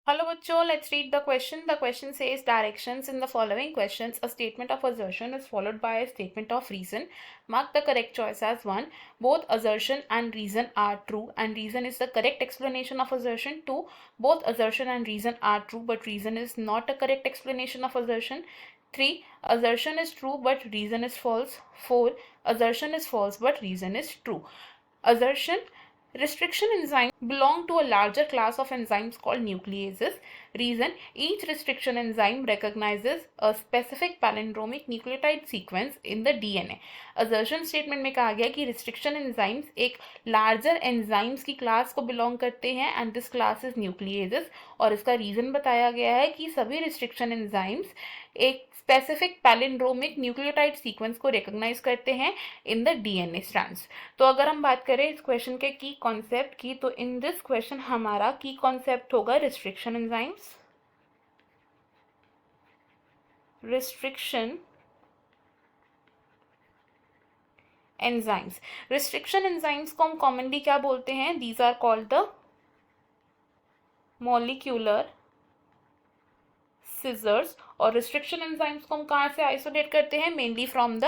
Hello bachcho, let's read the question. The question says directions in the following questions. A statement of assertion is followed by a statement of reason. Mark the correct choice as 1. Both assertion and reason are true and reason is the correct explanation of assertion. 2. Both assertion and reason are true but reason is not a correct explanation of assertion. 3. Assertion is true but reason is false. 4. Assertion is false but reason is true. Assertion: restriction enzymes belong to a larger class of enzymes called nucleases. Reason: each restriction enzyme recognizes a specific palindromic nucleotide sequence in the DNA. Assertion statement में कहा गया कि restriction enzymes एक larger enzymes की class को belong करते हैं and this class is nucleases, और इसका reason बताया गया है कि सभी restriction enzymes एक स्पेसिफिक पैलिंड्रोमिक न्यूक्लियोटाइड सीक्वेंस को रिकॉग्नाइज करते हैं इन द डीएनए स्ट्रैंड्स। तो अगर हम बात करें इस क्वेश्चन के की कॉन्सेप्ट की, तो इन दिस क्वेश्चन हमारा की कॉन्सेप्ट होगा restriction enzymes. Restriction enzymes restriction enzymes को हम कॉमनली क्या बोलते हैं? These are called the molecular scissors. और रिस्ट्रिक्शन एंजाइम्स को हम कहाँ से आइसोलेट करते हैं? Mainly from the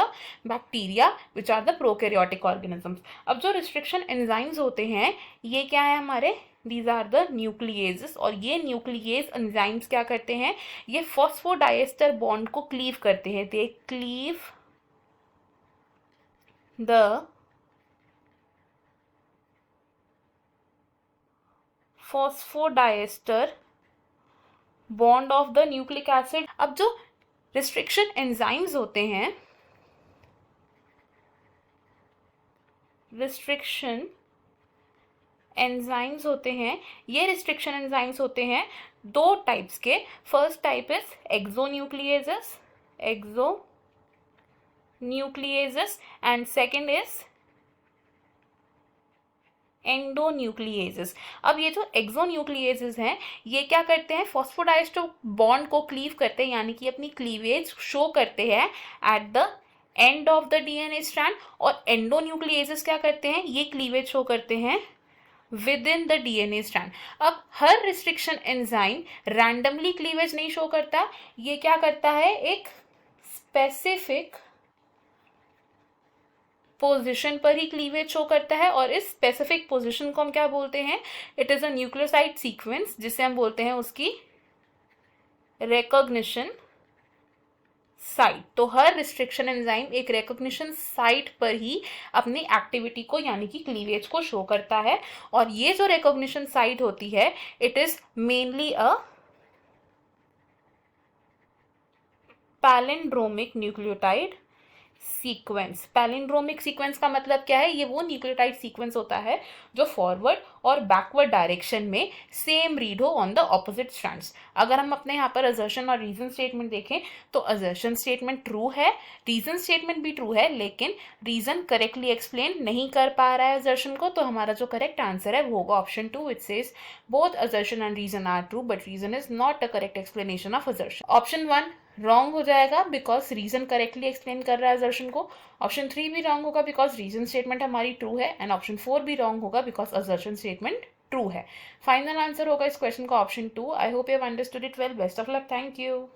bacteria which are the prokaryotic organisms. अब जो रिस्ट्रिक्शन एंजाइम्स होते हैं ये क्या है हमारे? These are the nucleases. और ये न्यूक्लिएज एंजाइम्स क्या करते हैं? ये फॉस्फोडाइएस्टर बॉन्ड को क्लीव करते हैं। They cleave the phosphodiester bond of the nucleic acid. अब जो रिस्ट्रिक्शन एंजाइम्स होते हैं, रिस्ट्रिक्शन एंजाइम्स होते हैं, ये रिस्ट्रिक्शन एंजाइम्स होते हैं दो टाइप्स के। First type is exonucleases, exonucleases, and second is endonucleases. अब ये जो एक्सोन्यूक्लिएजेस हैं ये क्या करते हैं? फॉस्फोडाइएस्टर बॉन्ड को क्लीव करते हैं, यानी कि अपनी क्लीवेज शो करते हैं at the end of the DNA strand. और एंडोन्यूक्लिएजेस क्या करते हैं? ये क्लीवेज शो करते हैं with in the DNA strand. अब हर रिस्ट्रिक्शन एंजाइम रैंडमली क्लीवेज नहीं शो करता, ये क्या करता है? एक स्पेसिफिक पोजीशन पर ही क्लीवेज शो करता है। और इस स्पेसिफिक पोजीशन को हम क्या बोलते हैं? It is a nucleoside sequence, जिसे हम बोलते हैं उसकी रिकॉग्निशन साइट। तो हर रिस्ट्रिक्शन एंजाइम एक रिकॉग्निशन साइट पर ही अपनी एक्टिविटी को यानी कि क्लीवेज को शो करता है। और ये जो रिकॉग्निशन साइट होती है it is mainly a palindromic nucleotide sequence. Palindromic sequence का मतलब क्या है? ये वो न्यूक्लियोटाइड सीक्वेंस होता है जो फॉरवर्ड और बैकवर्ड डायरेक्शन में सेम रीड हो ऑन द ऑपोजिट स्ट्रैंड्स। अगर हम अपने यहाँ पर असर्शन और रीजन स्टेटमेंट देखें तो असर्शन स्टेटमेंट ट्रू है, रीजन स्टेटमेंट भी ट्रू है, लेकिन रीजन करेक्टली एक्सप्लेन नहीं कर पा रहा है असर्शन को। तो हमारा जो करेक्ट आंसर है वो होगा option 2 which says both assertion and reason are true but reason is not a correct explanation of assertion. Option 1 wrong हो जाएगा बिकॉज रीजन करेक्टली एक्सप्लेन कर रहा है असर्शन को। ऑप्शन 3 भी रॉन्ग होगा बिकॉज रीजन स्टेटमेंट हमारी ट्रू है, एंड ऑप्शन 4 भी रॉन्ग होगा बिकॉज असर्शन स्टेटमेंट ट्रू है। फाइनल आंसर होगा इस क्वेश्चन का option 2। I hope you have understood it well. Best of luck. Thank you.